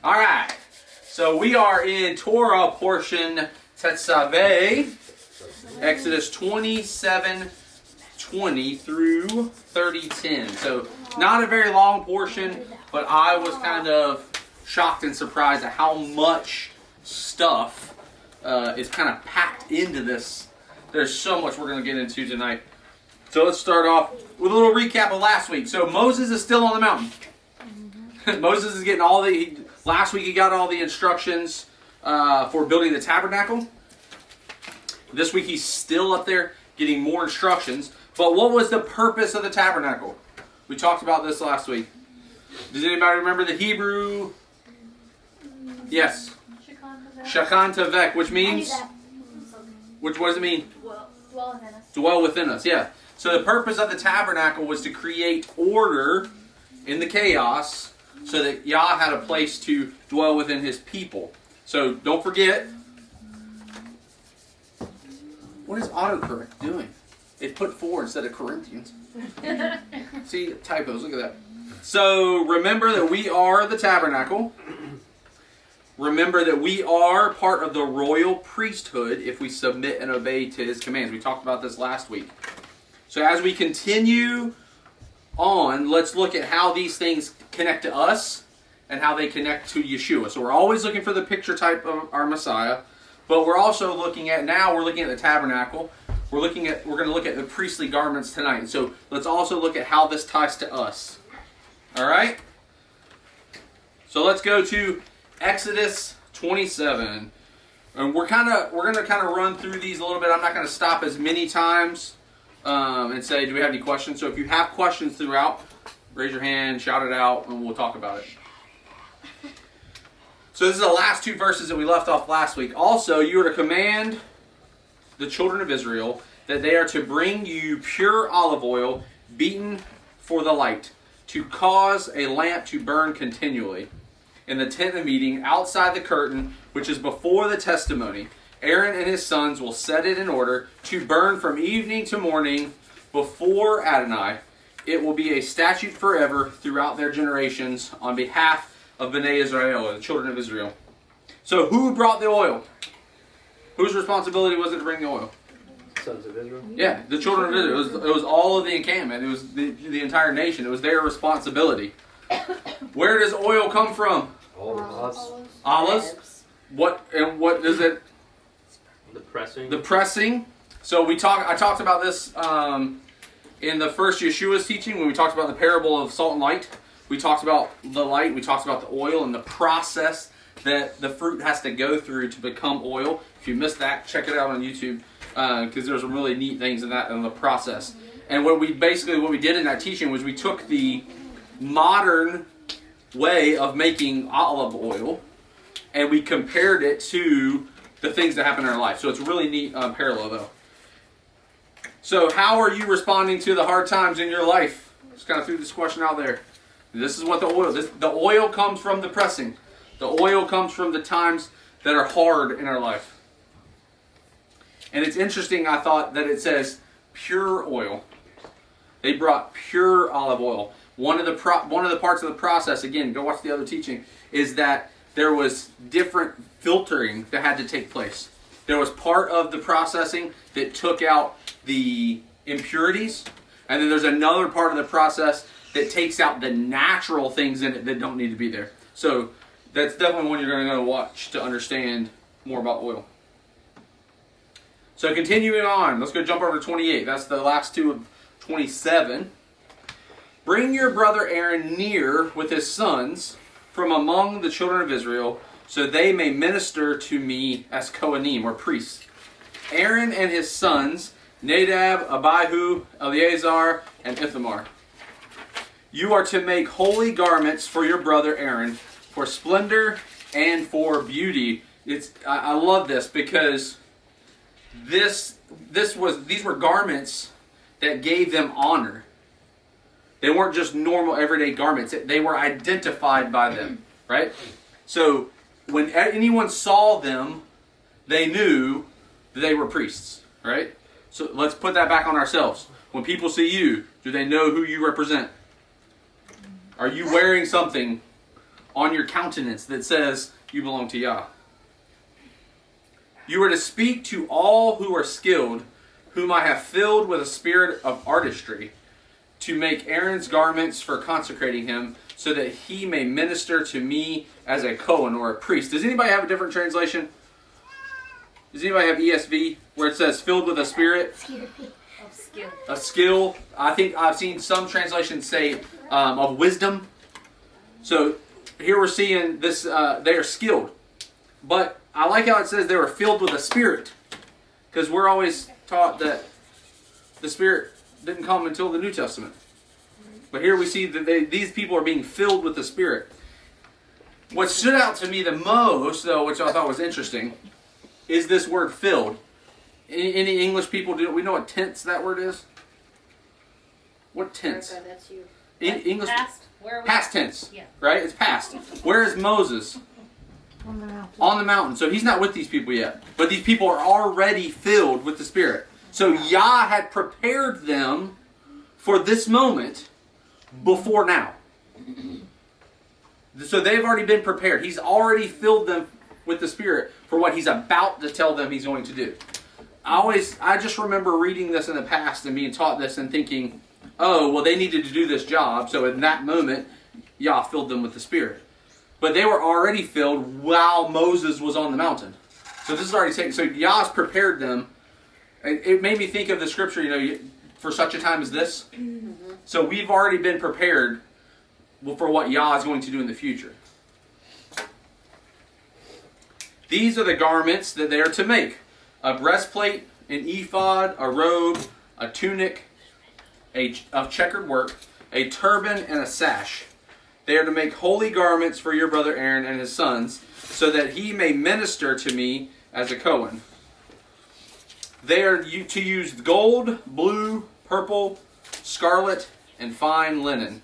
All right. So we are in Torah portion Tetsaveh, Exodus 27:20 through 30:10. So not a very long portion, but I was kind of shocked and surprised at how much stuff is kind of packed into this. There's so much we're going to get into tonight. So let's start off with a little recap of last week. So Moses is still on the mountain. Moses is getting last week he got all the instructions for building the tabernacle. This week he's still up there getting more instructions. But what was the purpose of the tabernacle? We talked about this last week. Does anybody remember the Hebrew? Yes. Shachan Tavek, which means? What does it mean? Dwell within us. Dwell within us, yeah. So the purpose of the tabernacle was to create order in the chaos so that Yah had a place to dwell within his people. So don't forget, what is autocorrect doing? It put 4 instead of Corinthians. See, typos, look at that. So remember that we are the tabernacle. Remember that we are part of the royal priesthood if we submit and obey to his commands. We talked about this last week. So as we continue on, let's look at how these things connect to us and how they connect to Yeshua. So we're always looking for the picture type of our Messiah, but we're also looking at the tabernacle. We're going to look at the priestly garments tonight. So let's also look at how this ties to us. All right? So let's go to Exodus 27. And we're going to run through these a little bit. I'm not going to stop as many times and say, do we have any questions? So if you have questions throughout, raise your hand, shout it out, and we'll talk about it. So this is the last 2 verses that we left off last week. Also, you are to command the children of Israel that they are to bring you pure olive oil beaten for the light, to cause a lamp to burn continually in the tent of meeting outside the curtain, which is before the testimony. Aaron and his sons will set it in order to burn from evening to morning before Adonai. It will be a statute forever throughout their generations on behalf of Bnei Israel, the children of Israel. So who brought the oil? Whose responsibility was it to bring the oil? Sons of Israel? Yeah, the children of Israel. It was all of the encampment. It was the entire nation. It was their responsibility. Where does oil come from? Olives. What is it? The pressing. The pressing. So I talked about this in the first Yeshua's teaching when we talked about the parable of salt and light. We talked about the light. We talked about the oil and the process that the fruit has to go through to become oil. If you missed that, check it out on YouTube because there's some really neat things in the process. And what we did in that teaching was we took the modern way of making olive oil and we compared it to the things that happen in our life. So it's a really neat parallel though. So how are you responding to the hard times in your life? Just kind of threw this question out there. This is what the oil comes from the pressing. The oil comes from the times that are hard in our life. And it's interesting, I thought, that it says pure oil. They brought pure olive oil. One of the parts of the process, again, go watch the other teaching, is that there was different filtering that had to take place. There was part of the processing that took out the impurities, and then there's another part of the process that takes out the natural things in it that don't need to be there. So that's definitely one you're going to watch to understand more about oil. So continuing on, let's go jump over to 28. That's the last 2 of 27. Bring your brother Aaron near with his sons from among the children of Israel, so they may minister to me as Kohanim, or priests. Aaron and his sons, Nadab, Abihu, Eleazar, and Ithamar. You are to make holy garments for your brother Aaron, for splendor and for beauty. I love this because these were garments that gave them honor. They weren't just normal everyday garments. They were identified by them, right? So when anyone saw them, they knew that they were priests, right? So let's put that back on ourselves. When people see you, do they know who you represent? Are you wearing something on your countenance that says you belong to Yah. You are to speak to all who are skilled, whom I have filled with a spirit of artistry, to make Aaron's garments for consecrating him, so that he may minister to me as a Cohen or a priest. Does anybody have a different translation? Does anybody have ESV where it says filled with a spirit? Of skill. A skill. I think I've seen some translations say of wisdom. So here we're seeing this, they are skilled. But I like how it says they were filled with a spirit. Because we're always taught that the Spirit didn't come until the New Testament. But here we see that these people are being filled with the Spirit. What stood out to me the most, though, which I thought was interesting, is this word filled. Any English people, do we know what tense that word is? What tense? Erica, that's you. English. Past? Where are we? Past tense. Yeah. Right? It's past. Where is Moses? On the mountain. On the mountain. So he's not with these people yet. But these people are already filled with the Spirit. So Yah had prepared them for this moment before now. So they've already been prepared. He's already filled them with the Spirit for what he's about to tell them he's going to do. I just remember reading this in the past and being taught this and thinking, oh, well, they needed to do this job. So in that moment, Yah filled them with the Spirit. But they were already filled while Moses was on the mountain. So this is already taken. So Yah's prepared them. It made me think of the scripture, for such a time as this. Mm-hmm. So we've already been prepared for what Yah is going to do in the future. These are the garments that they are to make. A breastplate, an ephod, a robe, a tunic of checkered work, a turban, and a sash. They are to make holy garments for your brother Aaron and his sons, so that he may minister to me as a Cohen. They are to use gold, blue, purple, scarlet, and fine linen.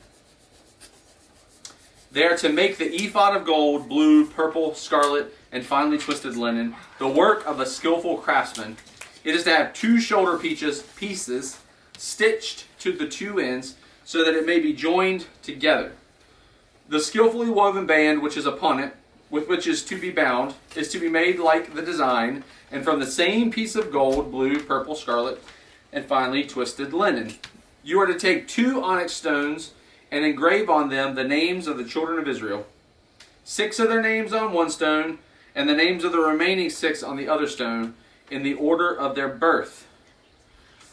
They are to make the ephod of gold, blue, purple, scarlet, and finely twisted linen, the work of a skillful craftsman. It is to have 2 shoulder pieces stitched to the 2 ends, so that it may be joined together. The skillfully woven band which is upon it, with which is to be bound, is to be made like the design, and from the same piece of gold, blue, purple, scarlet, and finely twisted linen. You are to take 2 onyx stones and engrave on them the names of the children of Israel. 6 of their names on one stone, and the names of the remaining 6 on the other stone, in the order of their birth.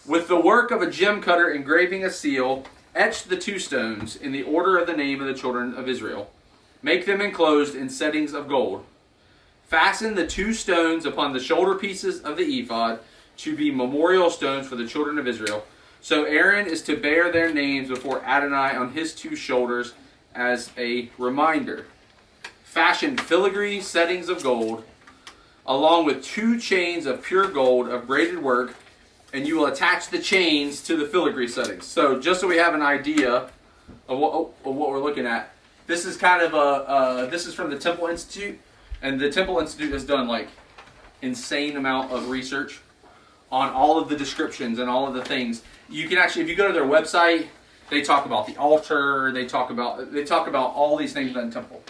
With the work of a gem cutter engraving a seal, etch the 2 stones in the order of the name of the children of Israel. Make them enclosed in settings of gold. Fasten the 2 stones upon the shoulder pieces of the ephod to be memorial stones for the children of Israel. So Aaron is to bear their names before Adonai on his 2 shoulders as a reminder. Fashion filigree settings of gold, along with 2 chains of pure gold of braided work, and you will attach the chains to the filigree settings. So just so we have an idea of what we're looking at, this is kind of this is from the Temple Institute, and the Temple Institute has done like insane amount of research on all of the descriptions and all of the things. You can actually, if you go to their website, they talk about the altar, they talk about all these things in the temple.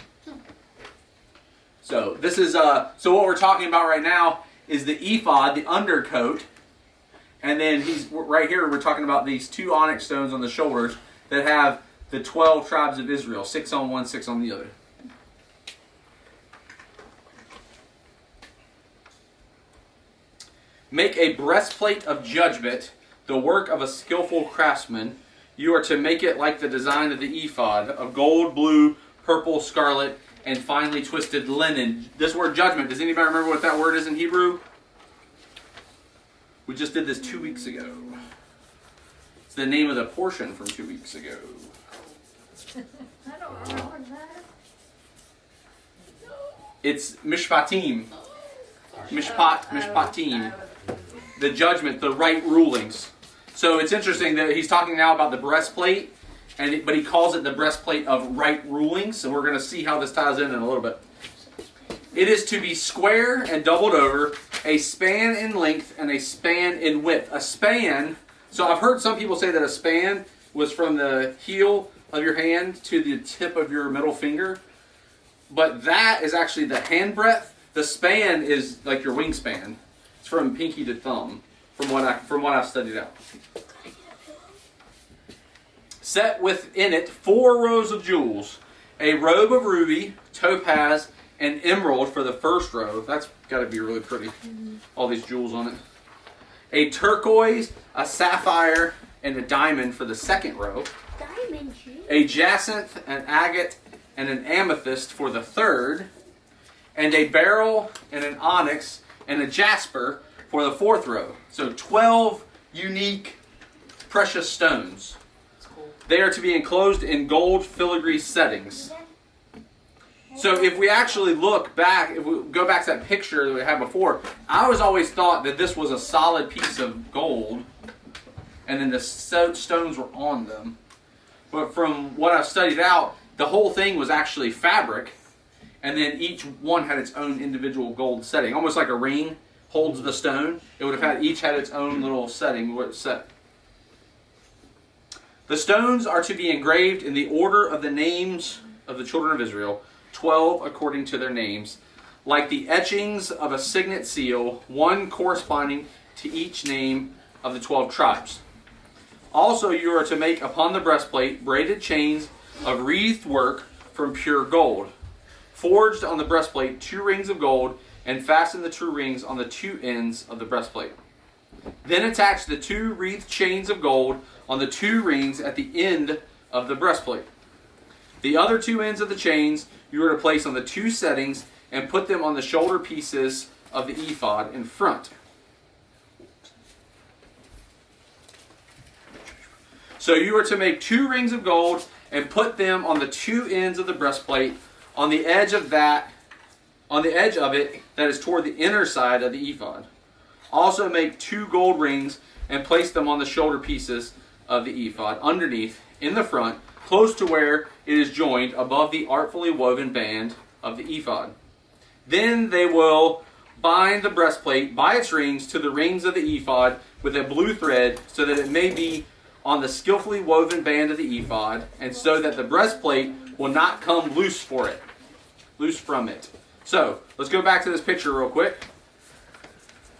So this is so what we're talking about right now is the ephod, the undercoat. And then right here we're talking about these 2 onyx stones on the shoulders that have the 12 tribes of Israel, 6 on one, 6 on the other. Make a breastplate of judgment, the work of a skillful craftsman. You are to make it like the design of the ephod, of gold, blue, purple, scarlet, and finely twisted linen. This word judgment, does anybody remember what that word is in Hebrew? We just did this 2 weeks ago. It's the name of the portion from 2 weeks ago. I don't remember that. It's mishpatim. Mishpatim. The judgment, the right rulings. So it's interesting that he's talking now about the breastplate, but he calls it the breastplate of right rulings. So we're going to see how this ties in a little bit. It is to be square and doubled over, a span in length and a span in width. A span, so I've heard some people say that a span was from the heel of your hand to the tip of your middle finger. but that is actually the hand breadth. The span is like your wingspan. It's from pinky to thumb, from what I've studied out. Set within it 4 rows of jewels, a robe of ruby, topaz, and emerald for the first row. That's got to be really pretty. All these jewels on it. A turquoise, a sapphire, and a diamond for the second row. Diamond shoe. A jacinth, an agate, and an amethyst for the third. And a beryl, and an onyx, and a jasper for the fourth row. So 12 unique precious stones. They are to be enclosed in gold filigree settings. So if we actually look back, if we go back to that picture that we had before, I always thought that this was a solid piece of gold, and then the stones were on them. But from what I've studied out, the whole thing was actually fabric, and then each one had its own individual gold setting, almost like a ring holds the stone. It would have each had its own little setting where it's set. The stones are to be engraved in the order of the names of the children of Israel, 12 according to their names, like the etchings of a signet seal, one corresponding to each name of the 12 tribes. Also you are to make upon the breastplate braided chains of wreathed work from pure gold, forged on the breastplate 2 rings of gold, and fasten the 2 rings on the 2 ends of the breastplate. Then attach the 2 wreathed chains of gold on the 2 rings at the end of the breastplate. The other 2 ends of the chains you are to place on the 2 settings and put them on the shoulder pieces of the ephod in front. So you are to make 2 rings of gold and put them on the 2 ends of the breastplate, on the edge of it that is toward the inner side of the ephod. Also make 2 gold rings and place them on the shoulder pieces of the ephod, underneath, in the front, close to where it is joined above the artfully woven band of the ephod. Then they will bind the breastplate by its rings to the rings of the ephod with a blue thread, so that it may be on the skillfully woven band of the ephod, and so that the breastplate will not come loose from it. So, let's go back to this picture real quick.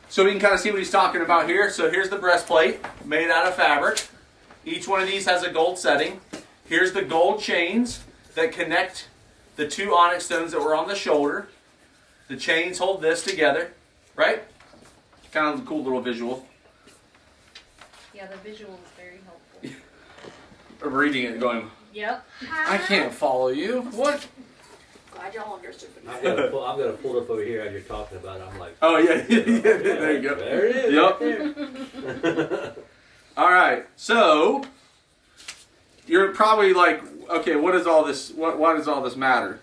So we can kind of see what he's talking about here. So here's the breastplate made out of fabric. Each one of these has a gold setting. Here's the gold chains that connect the 2 onyx stones that were on the shoulder. The chains hold this together, right? Kind of a cool little visual. Yeah, the visual is very helpful. I'm reading it and going, Yep. I can't follow you. What? Glad y'all understood. I've got it pulled up over here as you're talking about it. I'm like, Oh, yeah. There you go. there it is. Yep. Right there. All right. So, you're probably like, okay, what does all this, why does all this matter?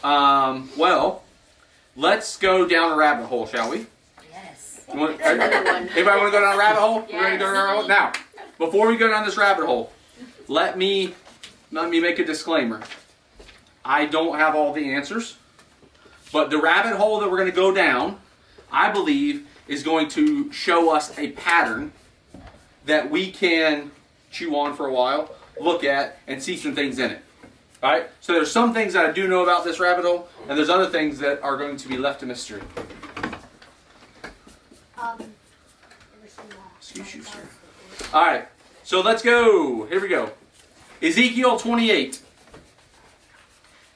Well, let's go down a rabbit hole, shall we? Yes. Anybody want to go down a rabbit hole? You ready to go down a rabbit hole? Now, before we go down this rabbit hole, let me make a disclaimer. I don't have all the answers, but the rabbit hole that we're going to go down, I believe, is going to show us a pattern that we can chew on for a while, look at, and see some things in it. All right? So there's some things that I do know about this rabbit hole, and there's other things that are going to be left a mystery. Excuse you, sir. All right. So let's go. Here we go. Ezekiel 28.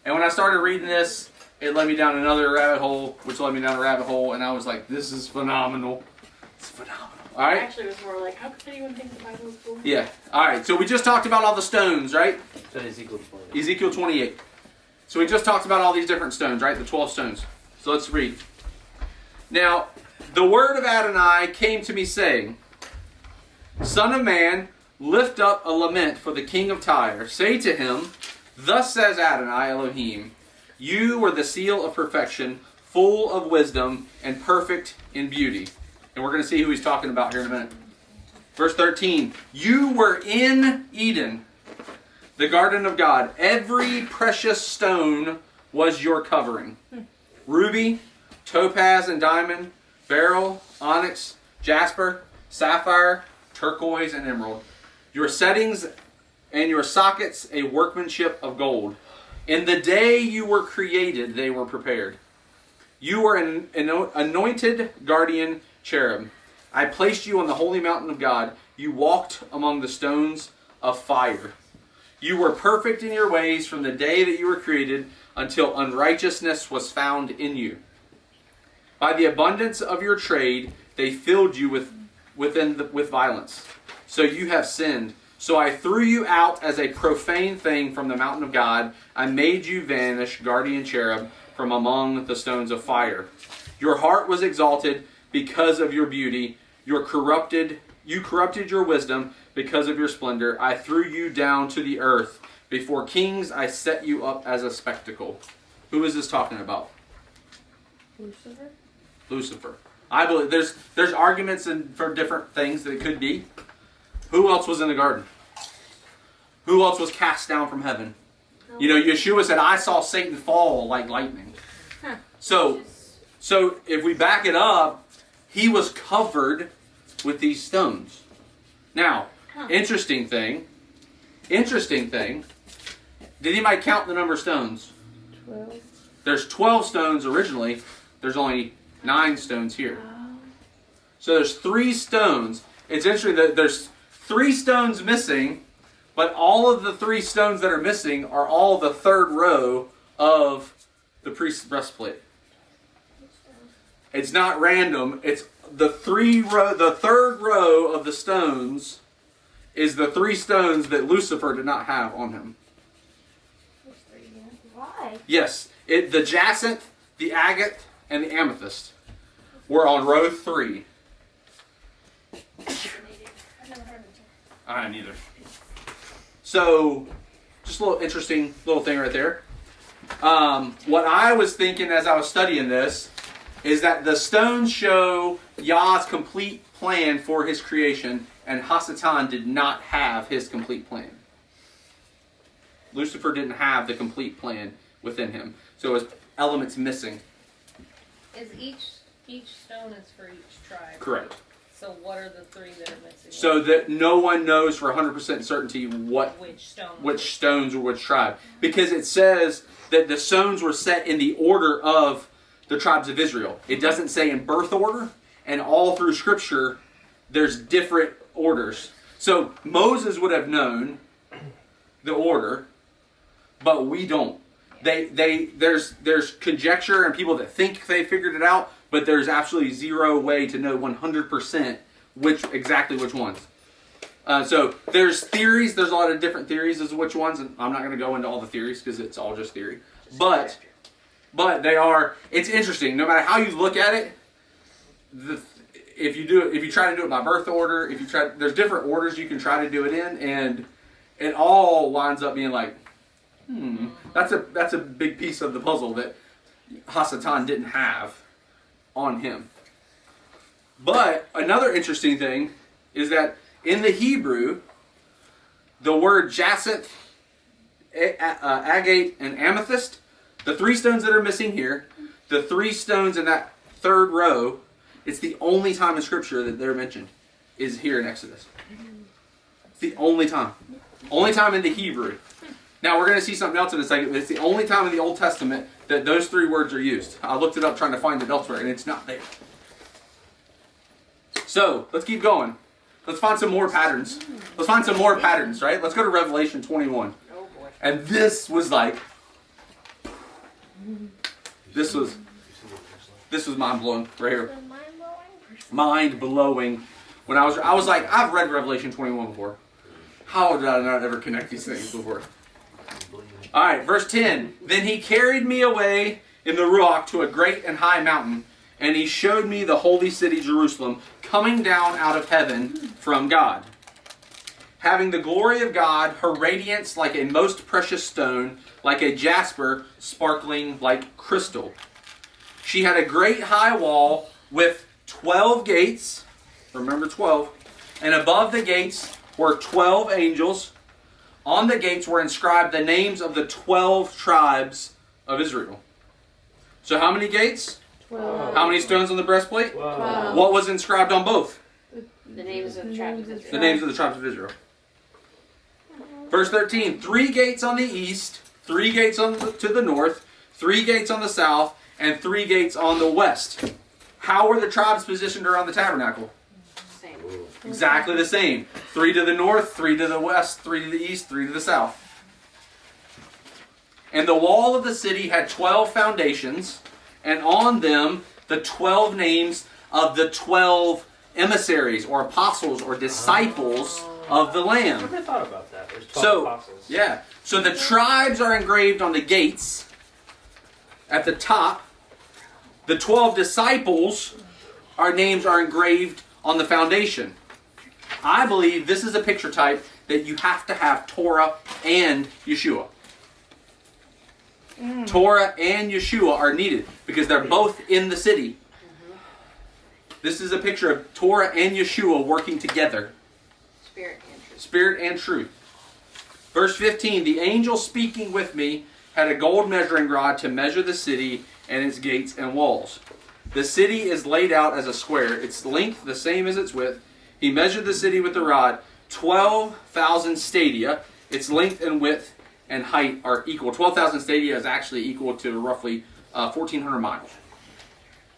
And when I started reading this, it led me down another rabbit hole, which led me down a rabbit hole, and I was like, this is phenomenal. It's phenomenal. All right? Actually, it was more like, how could anyone think the Bible was cool? Yeah. All right. So we just talked about all the stones, right? So Ezekiel 28. Ezekiel 28. So we just talked about all these different stones, right? The 12 stones. So let's read. Now, the word of Adonai came to me saying, Son of man, lift up a lament for the king of Tyre. Say to him, Thus says Adonai Elohim, you were the seal of perfection, full of wisdom, and perfect in beauty. And we're going to see who he's talking about here in a minute. Verse 13, you were in Eden, the garden of God. Every precious stone was your covering. Ruby, topaz and diamond, beryl, onyx, jasper, sapphire, turquoise, and emerald. Your settings and your sockets a workmanship of gold. In the day you were created, they were prepared. You were an anointed guardian cherub. I placed you on the holy mountain of God. You walked among the stones of fire. You were perfect in your ways from the day that you were created until unrighteousness was found in you. By the abundance of your trade, they filled you with violence. So you have sinned. So I threw you out as a profane thing from the mountain of God. I made you vanish, guardian cherub, from among the stones of fire. Your heart was exalted because of your beauty. You corrupted your wisdom because of your splendor. I threw you down to the earth. Before kings, I set you up as a spectacle. Who is this talking about? Lucifer? Lucifer. I believe there's arguments for different things that it could be. Who else was in the garden? Who else was cast down from heaven? You know, Yeshua said, I saw Satan fall like lightning. Huh. So if we back it up, he was covered with these stones. Now, interesting thing. Did anybody count the number of stones? 12. There's 12 stones originally. There's only 9 stones here. So there's 3 stones. It's interesting that there's 3 stones missing, but all of the 3 stones that are missing are all the 3rd row of the priest's breastplate. It's not random. It's the 3rd row of the stones is the 3 stones that Lucifer did not have on him. Why? Yes, the jacinth, the agate, and the amethyst were on row 3. I neither. So, just a little interesting little thing right there. What I was thinking as I was studying this is that the stones show Yah's complete plan for his creation, and Hasatan did not have his complete plan. Lucifer didn't have the complete plan within him. So it was elements missing. Is each stone is for each tribe? Correct. So what are the 3 that are missing? So that no one knows for 100% certainty which stones or which tribe. Because it says that the stones were set in the order of the tribes of Israel. It doesn't say in birth order, and all through Scripture there's different orders. So Moses would have known the order, but we don't. There's conjecture and people that think they figured it out, but there's absolutely zero way to know 100% exactly which ones. So there's theories. There's a lot of different theories as to which ones, and I'm not going to go into all the theories because it's all just theory. But they are. It's interesting. No matter how you look at it, if you try to do it by birth order, there's different orders you can try to do it in, and it all winds up being like, that's a big piece of the puzzle that Hasatan didn't have on him. But another interesting thing is that in the Hebrew, the word jacinth, agate, and amethyst, the 3 stones that are missing here, the 3 stones in that 3rd row, it's the only time in Scripture that they're mentioned is here in Exodus. It's the only time. Only time in the Hebrew. Now we're going to see something else in a second, but it's the only time in the Old Testament that those 3 words are used. I looked it up trying to find it elsewhere, and it's not there. So, let's keep going. Let's find some more patterns. Right? Let's go to Revelation 21. Oh boy. And this was like, this was mind-blowing right here. Mind-blowing. When I was like, I've read Revelation 21 before. How did I not ever connect these things before? Alright, verse 10. Then he carried me away in the Ruach to a great and high mountain, and he showed me the holy city Jerusalem coming down out of heaven from God, having the glory of God, her radiance like a most precious stone, like a jasper, sparkling like crystal. She had a great high wall with 12 gates, remember 12, and above the gates were 12 angels. On the gates were inscribed the names of the 12 tribes of Israel. So how many gates? 12. How many stones on the breastplate? 12. What was inscribed on both? The names of the tribes of Israel. The names of the tribes of Israel. Verse 13, 3 gates on the east, 3 gates to the north, 3 gates on the south, and 3 gates on the west. How were the tribes positioned around the tabernacle? Same. Exactly the same. 3 to the north, 3 to the west, 3 to the east, 3 to the south. And the wall of the city had 12 foundations, and on them the 12 names of the 12 emissaries or apostles or disciples of the I Lamb. never thought about that. There's 12 So, apostles. yeah. So the tribes are engraved on the gates at the top. The 12 disciples, names are engraved on the foundation. I believe this is a picture type that you have to have Torah and Yeshua. Torah and Yeshua are needed because they're both in the city. This is a picture of Torah and Yeshua working together. Spirit and truth. Spirit and truth. Verse 15, the angel speaking with me had a gold measuring rod to measure the city and its gates and walls. The city is laid out as a square, its length the same as its width. He measured the city with the rod, 12,000 stadia. Its length and width and height are equal. 12,000 stadia is actually equal to roughly 1,400 miles.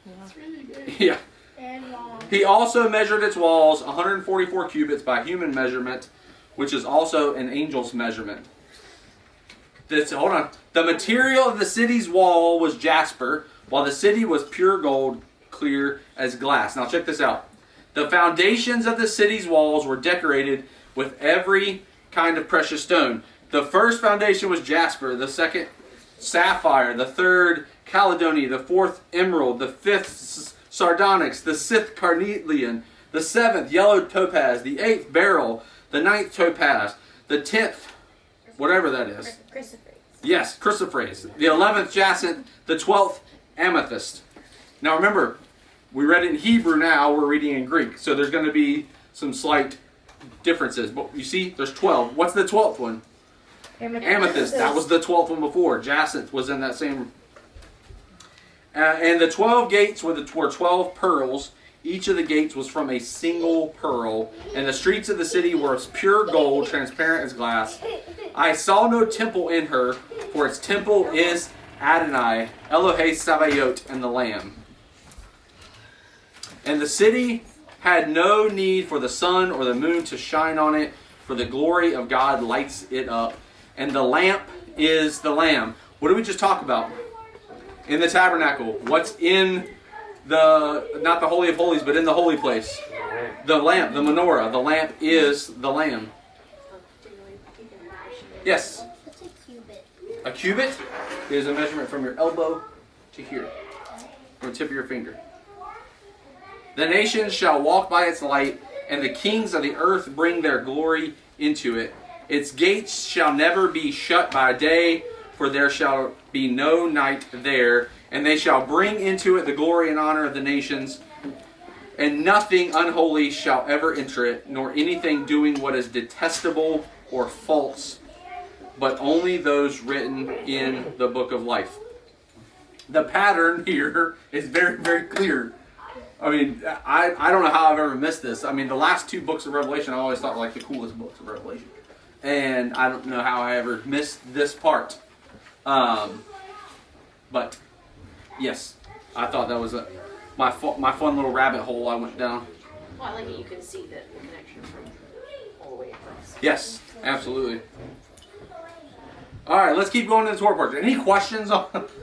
That's really good. Yeah. And long. He also measured its walls 144 cubits by human measurement, which is also an angel's measurement. Hold on. The material of the city's wall was jasper, while the city was pure gold, clear as glass. Now check this out. The foundations of the city's walls were decorated with every kind of precious stone. The first foundation was jasper, the second sapphire, the third chalcedony, the fourth emerald, the fifth sardonyx, the sixth carnelian, the seventh yellow topaz, the eighth beryl, the ninth topaz, the 10th, whatever that is. Chrysoprase. Yes, chrysoprase. The 11th jacinth, the 12th amethyst. Now remember, we read it in Hebrew now, we're reading in Greek. So there's going to be some slight differences. But you see, there's 12. What's the 12th one? Amethyst. That was the 12th one before. Jacinth was in that same. And the 12 gates were 12 pearls. Each of the gates was from a single pearl. And the streets of the city were pure gold, transparent as glass. I saw no temple in her, for its temple is Adonai, Elohei Sabaoth, and the Lamb. And the city had no need for the sun or the moon to shine on it, for the glory of God lights it up. And the lamp is the Lamb. What did we just talk about? In the tabernacle. What's in not the Holy of Holies, but in the holy place? The lamp, the menorah. The lamp is the Lamb. Yes? What's a cubit? A cubit is a measurement from your elbow to here. From the tip of your finger. The nations shall walk by its light, and the kings of the earth bring their glory into it. Its gates shall never be shut by day, for there shall be no night there. And they shall bring into it the glory and honor of the nations. And nothing unholy shall ever enter it, nor anything doing what is detestable or false, but only those written in the book of life. The pattern here is very, very clear. I mean, I don't know how I've ever missed this. I mean, the last 2 books of Revelation I always thought were like the coolest books of Revelation. And I don't know how I ever missed this part. But, yes, I thought that was my fun little rabbit hole I went down. Well, I like it. You can see the connection from all the way across. Yes, absolutely. All right, let's keep going to the Torah portion. Any questions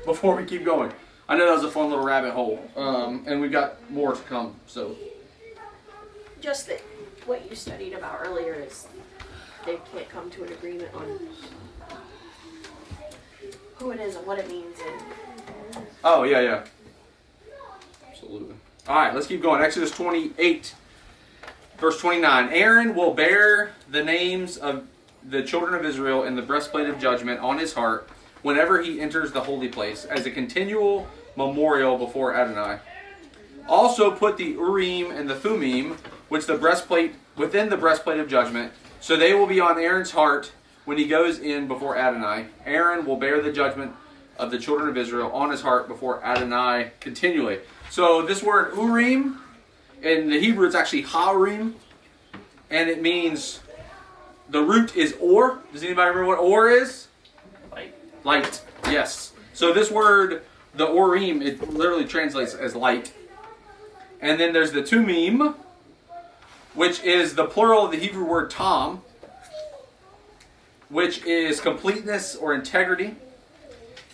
before we keep going? I know that was a fun little rabbit hole, and we've got more to come. So, Just that what you studied about earlier is they can't come to an agreement on who it is and what it means. And oh yeah, absolutely. All right, let's keep going. Exodus 28, verse 29. Aaron will bear the names of the children of Israel in the breastplate of judgment on his heart whenever he enters the holy place, as a continual memorial before Adonai. Also put the Urim and the Thummim, which the breastplate within the breastplate of judgment, so they will be on Aaron's heart when he goes in before Adonai. Aaron will bear the judgment of the children of Israel on his heart before Adonai continually. So this word Urim, in the Hebrew it's actually Harim, and it means, the root is or. Does anybody remember what or is? Light. Yes. So this word, the Urim, it literally translates as light. And then there's the Tumim, which is the plural of the Hebrew word tam, which is completeness or integrity.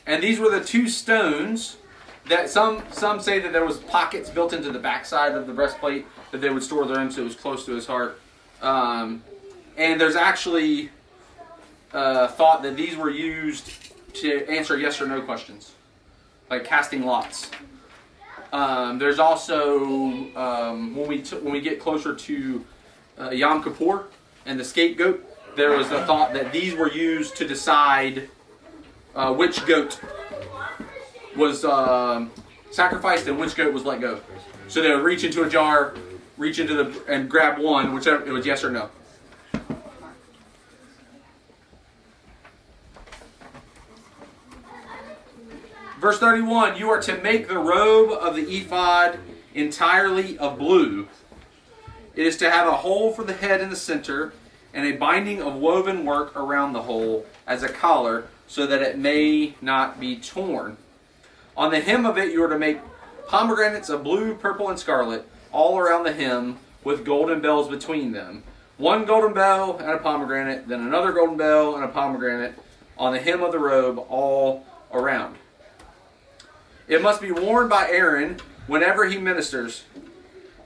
And these were the two stones that some say that there was pockets built into the backside of the breastplate that they would store their own, so it was close to his heart. And there's actually thought that these were used to answer yes or no questions, like casting lots. There's also when we get closer to Yom Kippur and the scapegoat, there was a thought that these were used to decide which goat was sacrificed and which goat was let go. So they would reach into a jar, and grab one, whichever it was yes or no. Verse 31, you are to make the robe of the ephod entirely of blue. It is to have a hole for the head in the center, and a binding of woven work around the hole as a collar, so that it may not be torn. On the hem of it you are to make pomegranates of blue, purple, and scarlet, all around the hem, with golden bells between them. One golden bell and a pomegranate, then another golden bell and a pomegranate on the hem of the robe, all around. It must be worn by Aaron whenever he ministers.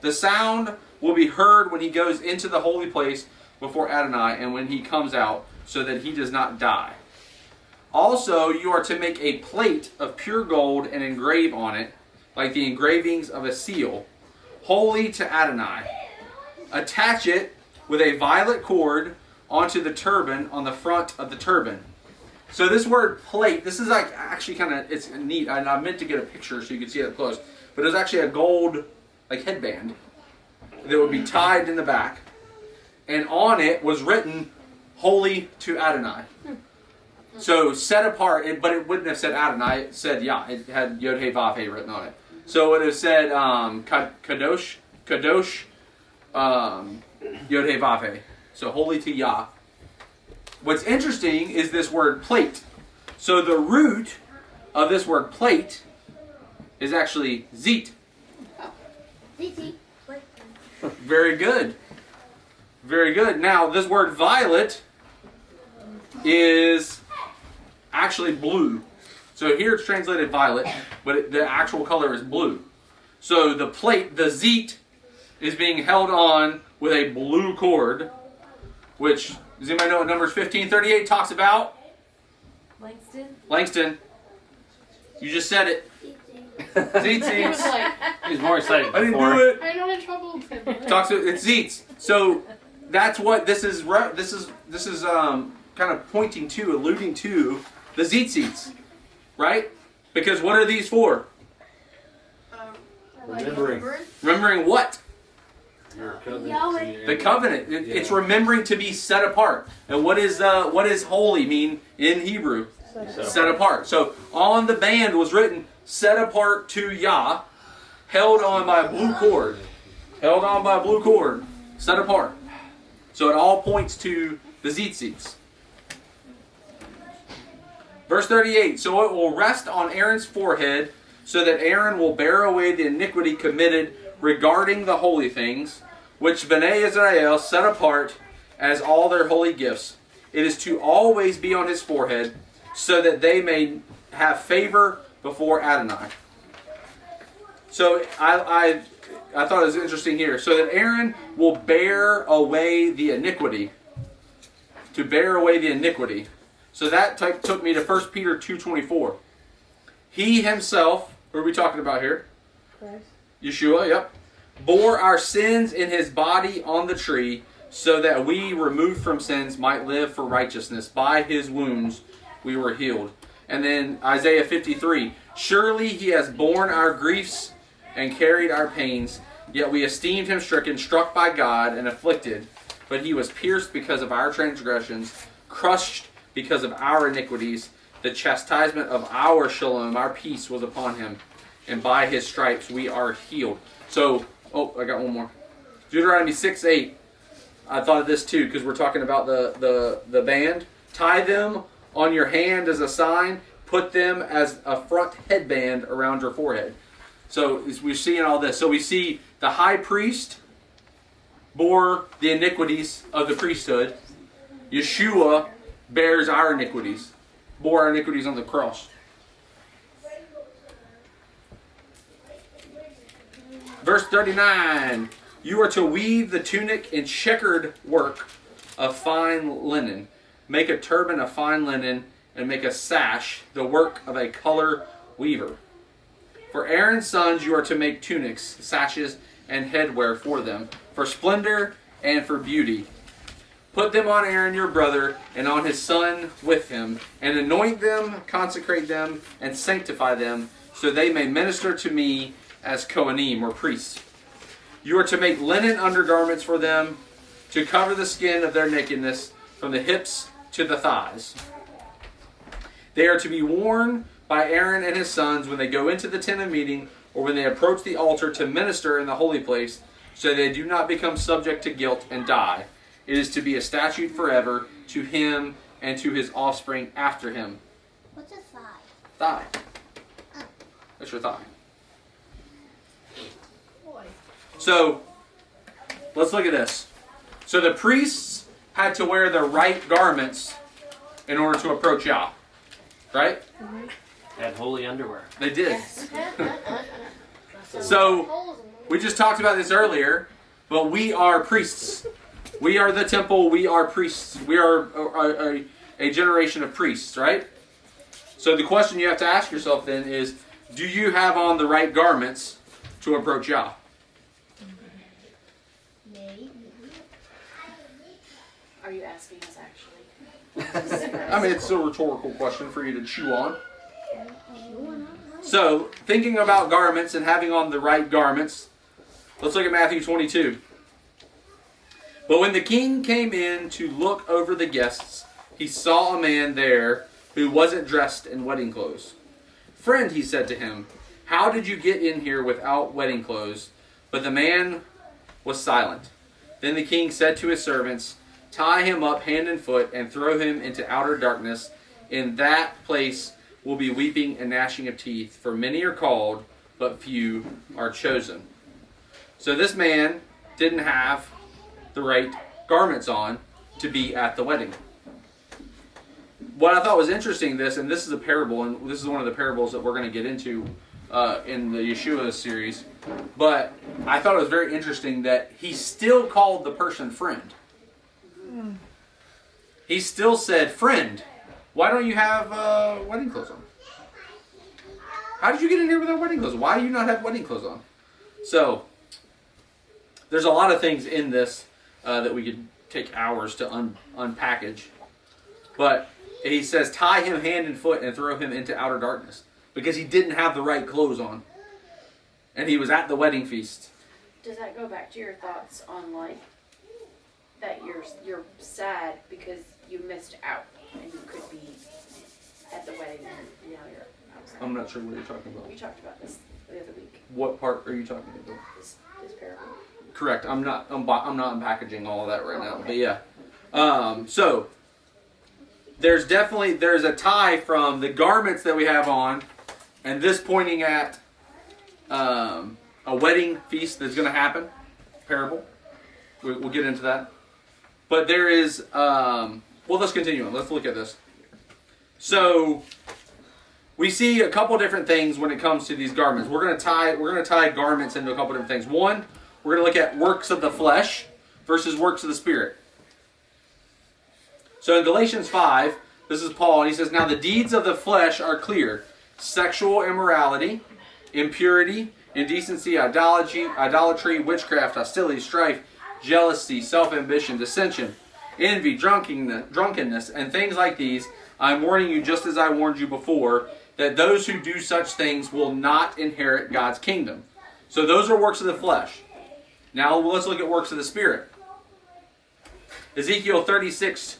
The sound will be heard when he goes into the holy place before Adonai and when he comes out, so that he does not die. Also, you are to make a plate of pure gold and engrave on it, like the engravings of a seal, holy to Adonai. Attach it with a violet cord onto the turban on the front of the turban. So this word plate, this is like actually kind of, it's neat. I meant to get a picture so you can see it up close. But it was actually a gold like headband that would be tied in the back. And on it was written, holy to Adonai. So set apart, but it wouldn't have said Adonai. It said Yah. It had Yod He Vav He written on it. So it would have said Kadosh, Yod He Vav He. So holy to Yah. What's interesting is this word plate. So the root of this word plate is actually zit. Very good. Very good. Now, this word violet is actually blue. So here it's translated violet, but the actual color is blue. So the plate, the zit, is being held on with a blue cord, which, does anybody know what Numbers 15:38 talks about? Langston. You just said it. He was like, He's more excited I didn't before. do it. I don't have trouble with him. Talks. It's zeets. So that's what this is. This is kind of pointing to, alluding to the zeetsies, right? Because what are these for? Remembering what? Your covenant. The covenant. It's remembering to be set apart. And what is holy mean in Hebrew? Set apart. So on the band was written, set apart to Yah, held on by a blue cord. Held on by a blue cord. Set apart. So it all points to the tzitzits. Verse 38, so it will rest on Aaron's forehead, so that Aaron will bear away the iniquity committed regarding the holy things, which Bnei Israel set apart as all their holy gifts. It is to always be on his forehead, so that they may have favor before Adonai. So I thought it was interesting here. So that Aaron will bear away the iniquity. To bear away the iniquity. So that took me to 1 Peter 2:24. He himself, who are we talking about here? Christ. Yeshua, yep. Bore our sins in his body on the tree, so that we, removed from sins, might live for righteousness. By his wounds we were healed. And then Isaiah 53. Surely he has borne our griefs and carried our pains, yet we esteemed him stricken, struck by God, and afflicted. But he was pierced because of our transgressions, crushed because of our iniquities. The chastisement of our shalom, our peace, was upon him, and by his stripes we are healed. So, I got one more. Deuteronomy 6:8. I thought of this too, because we're talking about the band. Tie them on your hand as a sign. Put them as a front headband around your forehead. So we're seeing all this. So we see the high priest bore the iniquities of the priesthood. Yeshua bears our iniquities, bore our iniquities on the cross. Verse 39, you are to weave the tunic in checkered work of fine linen. Make a turban of fine linen and make a sash, the work of a color weaver. For Aaron's sons you are to make tunics, sashes, and headwear for them, for splendor and for beauty. Put them on Aaron your brother and on his son with him, and anoint them, consecrate them, and sanctify them, so they may minister to me as Kohanim, or priests. You are to make linen undergarments for them, to cover the skin of their nakedness, from the hips to the thighs. They are to be worn by Aaron and his sons when they go into the tent of meeting, or when they approach the altar to minister in the holy place, so they do not become subject to guilt and die. It is to be a statute forever to him and to his offspring after him. What's a thigh? Thigh. That's your thigh. So, let's look at this. So the priests had to wear the right garments in order to approach Yah. Right? Had holy underwear. They did. So, we just talked about this earlier, but we are priests. We are the temple. We are priests. We are a generation of priests, right? So the question you have to ask yourself then is, do you have on the right garments to approach Yah? Are you asking us actually? I mean, it's a rhetorical question for you to chew on. So, thinking about garments and having on the right garments, let's look at Matthew 22. But when the king came in to look over the guests, he saw a man there who wasn't dressed in wedding clothes. Friend, he said to him, how did you get in here without wedding clothes? But the man was silent. Then the king said to his servants, tie him up hand and foot and throw him into outer darkness. In that place will be weeping and gnashing of teeth, for many are called, but few are chosen. So this man didn't have the right garments on to be at the wedding. What I thought was interesting, and this is a parable, and this is one of the parables that we're going to get into in the Yeshua series, but I thought it was very interesting that he still called the person friend. He still said, friend, why don't you have wedding clothes on? How did you get in here without wedding clothes? Why do you not have wedding clothes on? So, there's a lot of things in this that we could take hours to unpackage. But he says, tie him hand and foot and throw him into outer darkness. Because he didn't have the right clothes on. And he was at the wedding feast. Does that go back to your thoughts on like that you're sad because you missed out and you could be at the wedding and now you're outside? I'm not sure what you're talking about. We talked about this the other week. What part are you talking about? This parable. Correct. I'm not unpackaging all of that right now. But yeah. So there's a tie from the garments that we have on, and this pointing at a wedding feast that's going to happen. Parable. We'll get into that. But there is. Well, let's continue on. Let's look at this. So we see a couple different things when it comes to these garments. We're going to tie garments into a couple different things. One, we're going to look at works of the flesh versus works of the Spirit. So in Galatians 5, this is Paul, and he says, now the deeds of the flesh are clear. Sexual immorality, impurity, indecency, idolatry, witchcraft, hostility, strife, jealousy, self-ambition, dissension, envy, drunkenness, and things like these. I'm warning you just as I warned you before, that those who do such things will not inherit God's kingdom. So those are works of the flesh. Now let's look at works of the Spirit. Ezekiel 36,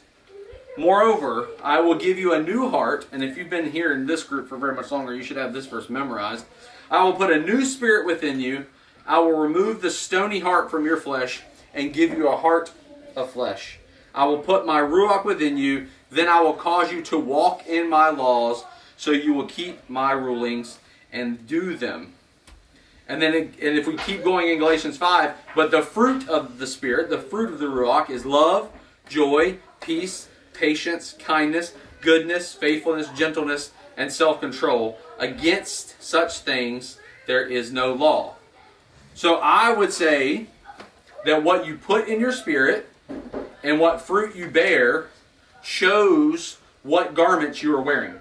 moreover, I will give you a new heart, and if you've been here in this group for very much longer, you should have this verse memorized. I will put a new spirit within you. I will remove the stony heart from your flesh and give you a heart of flesh. I will put my ruach within you. Then I will cause you to walk in my laws, so you will keep my rulings and do them. And then, and if we keep going in Galatians 5, but the fruit of the Spirit, the fruit of the Ruach, is love, joy, peace, patience, kindness, goodness, faithfulness, gentleness, and self-control. Against such things there is no law. So I would say that what you put in your spirit and what fruit you bear shows what garments you are wearing.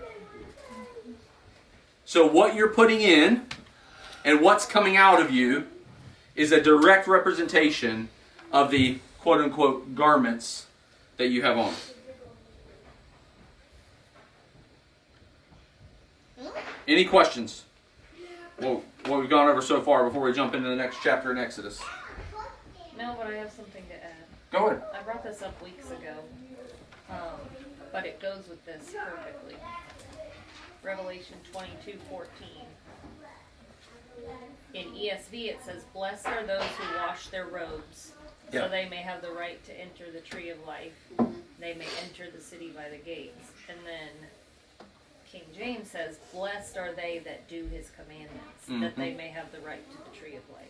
So what you're putting in and what's coming out of you is a direct representation of the quote-unquote garments that you have on. Any questions? Well, what we've gone over so far before we jump into the next chapter in Exodus. No, but I have something to add. Go ahead. I brought this up weeks ago, but it goes with this perfectly. Revelation 22:14. In ESV it says, "Blessed are those who wash their robes, so they may have the right to enter the tree of life. They may enter the city by the gates." And then King James says, "Blessed are they that do his commandments, that they may have the right to the tree of life."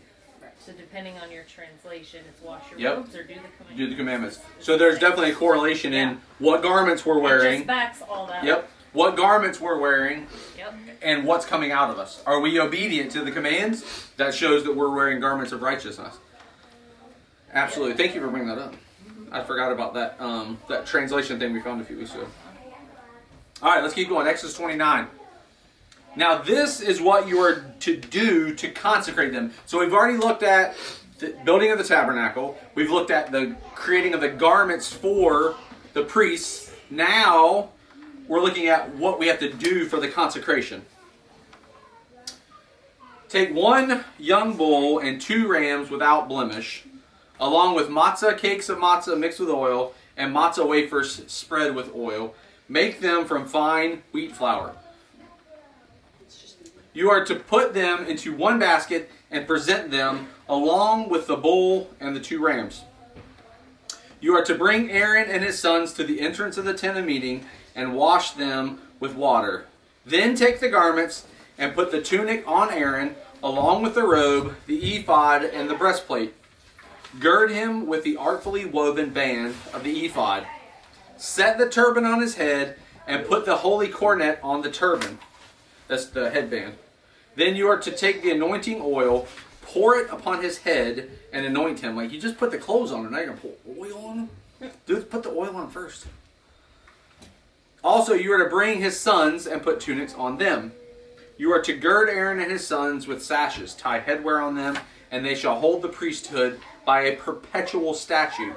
So depending on your translation, it's wash your robes or do the commandments. Do the commandments. So there's definitely a correlation in what garments we're wearing. It just backs all that. Yep. What garments we're wearing. Yep. And what's coming out of us. Are we obedient to the commands? That shows that we're wearing garments of righteousness. Absolutely. Thank you for bringing that up. I forgot about that that translation thing we found a few weeks ago. All right, let's keep going. Exodus 29. Now this is what you are to do to consecrate them. So we've already looked at the building of the tabernacle. We've looked at the creating of the garments for the priests. Now we're looking at what we have to do for the consecration. Take 1 young bull and 2 rams without blemish, along with matzah, cakes of matzah mixed with oil, and matzah wafers spread with oil. Make them from fine wheat flour. You are to put them into 1 basket and present them along with the bull and the 2 rams. You are to bring Aaron and his sons to the entrance of the tent of meeting and wash them with water. Then take the garments and put the tunic on Aaron along with the robe, the ephod, and the breastplate. Gird him with the artfully woven band of the ephod. Set the turban on his head and put the holy cornet on the turban. That's the headband. Then you are to take the anointing oil, pour it upon his head, and anoint him. Like you just put the clothes on, and now you're going to pour oil on him? Dude, put the oil on first. Also, you are to bring his sons and put tunics on them. You are to gird Aaron and his sons with sashes, tie headwear on them, and they shall hold the priesthood by a perpetual statute.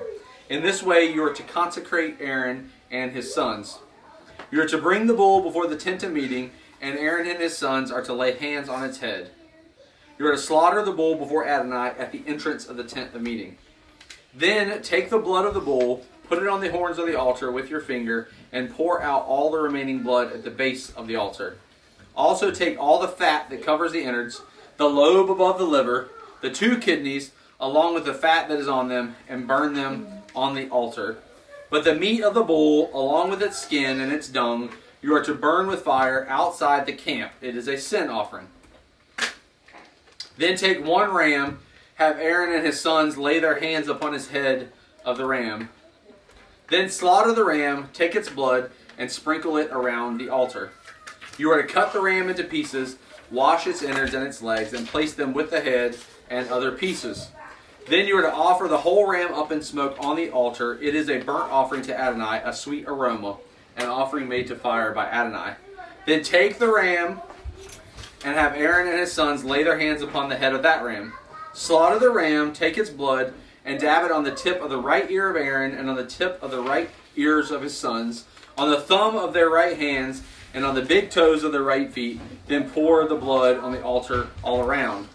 In this way, you are to consecrate Aaron and his sons. You are to bring the bull before the tent of meeting, and Aaron and his sons are to lay hands on its head. You are to slaughter the bull before Adonai at the entrance of the tent of meeting. Then take the blood of the bull, put it on the horns of the altar with your finger, and pour out all the remaining blood at the base of the altar. Also take all the fat that covers the innards, the lobe above the liver, the 2 kidneys, along with the fat that is on them, and burn them on the altar. But the meat of the bull, along with its skin and its dung, you are to burn with fire outside the camp. It is a sin offering. Then take 1 ram, have Aaron and his sons lay their hands upon his head of the ram. Then slaughter the ram, take its blood, and sprinkle it around the altar. You are to cut the ram into pieces, wash its innards and its legs, and place them with the head and other pieces. Then you are to offer the whole ram up in smoke on the altar. It is a burnt offering to Adonai, a sweet aroma, an offering made to fire by Adonai. Then take the ram and have Aaron and his sons lay their hands upon the head of that ram. Slaughter the ram, take its blood, and dab it on the tip of the right ear of Aaron and on the tip of the right ears of his sons, on the thumb of their right hands, and on the big toes of their right feet. Then pour the blood on the altar all around.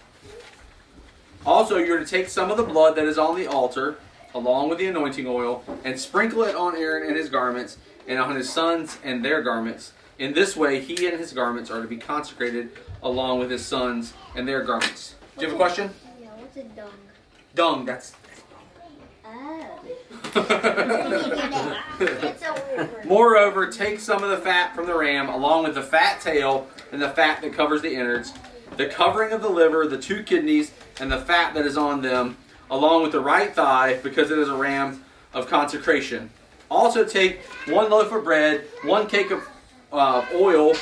Also, you are to take some of the blood that is on the altar, along with the anointing oil, and sprinkle it on Aaron and his garments, and on his sons and their garments. In this way, he and his garments are to be consecrated, along with his sons and their garments. Do you have a question? Yeah, what's a dung? Dung, that's It's a weird word. Moreover, take some of the fat from the ram, along with the fat tail and the fat that covers the innards, the covering of the liver, the 2 kidneys, and the fat that is on them, along with the right thigh, because it is a ram of consecration. Also take 1 loaf of bread, 1 cake of oiled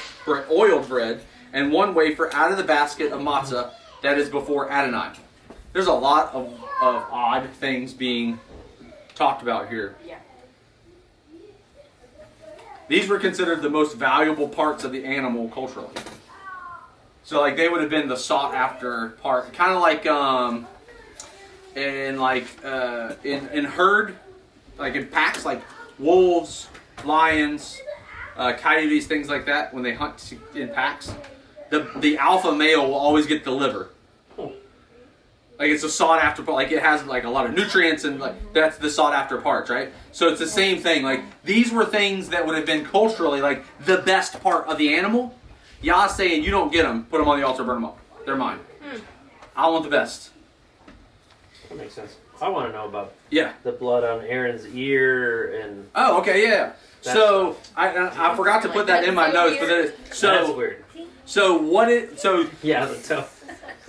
bread, and 1 wafer out of the basket of matzah that is before Adonai. There's a lot of odd things being talked about here. Yeah. These were considered the most valuable parts of the animal culturally. So like they would have been the sought after part, kind of like in herd, like in packs, like wolves, lions, coyotes, things like that. When they hunt in packs, the alpha male will always get the liver. Like it's a sought after part, like it has like a lot of nutrients and like that's the sought after parts, right? So it's the same thing. Like these were things that would have been culturally like the best part of the animal. Yah's saying you don't get them, put them on the altar, burn them up. They're mine. I want the best. That makes sense. I want to know about Yeah. the blood on Aaron's ear and. Oh, okay, yeah. So I forgot to put that in my notes, but That's weird. Yeah,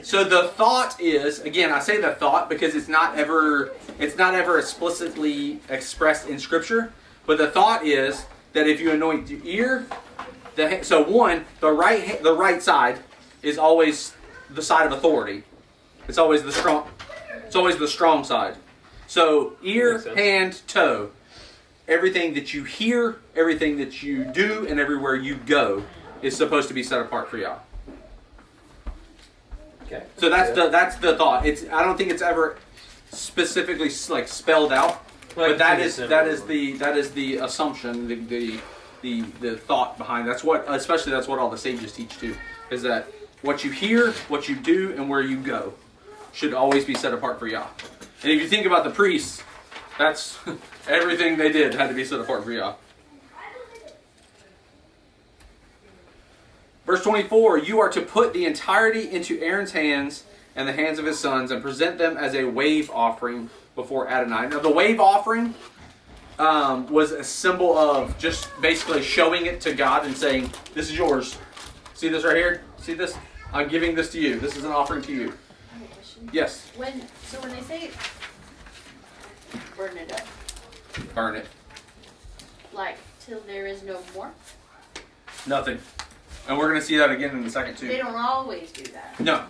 So the thought is, again, I say the thought because it's not ever explicitly expressed in Scripture, but the thought is that if you anoint the ear, the right side is always the side of authority. It's always the strong side. So ear, hand, toe, everything that you hear, everything that you do, and everywhere you go is supposed to be set apart for Yah. Okay. So that's the thought. I don't think it's ever specifically like spelled out, but that is the assumption, the thought behind. That's what all the sages teach too. Is that what you hear, what you do, and where you go should always be set apart for Yah. And if you think about the priests, that's everything they did had to be set apart for Yah. Verse 24, you are to put the entirety into Aaron's hands and the hands of his sons and present them as a wave offering before Adonai. Now the wave offering was a symbol of just basically showing it to God and saying, this is yours. See this right here? See this? I'm giving this to you. This is an offering to you. I have a question. Yes. When they say burn it up, Burn it. like till there is no more, Nothing. And we're going to see that again in a second too. they don't always do that. No.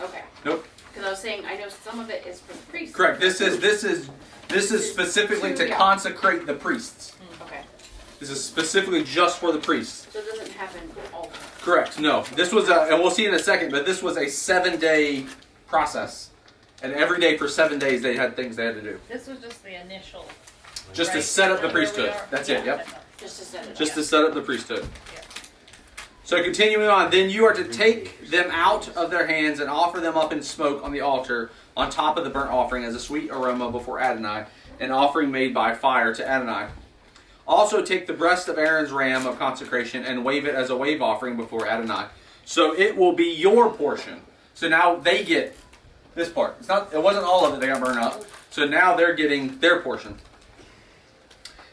Okay. Nope. Because I was saying I know some of it is for the priests. Correct. This is specifically to consecrate the priests. Okay. This is specifically just for the priests. So it doesn't happen all the time. Correct. No. This was and we'll see in a second, but this was a 7-day process. And every day for 7 days they had things they had to do. This was just the initial. Just to right? set up the Where we priesthood. are? That's Yeah, it, yep. Just to set it up. Just to set up the priesthood. Yeah. So continuing on, then you are to take them out of their hands and offer them up in smoke on the altar on top of the burnt offering as a sweet aroma before Adonai, an offering made by fire to Adonai. Also take the breast of Aaron's ram of consecration and wave it as a wave offering before Adonai. So it will be your portion. So now they get this part. It wasn't all of it they got burned up. So now they're getting their portion.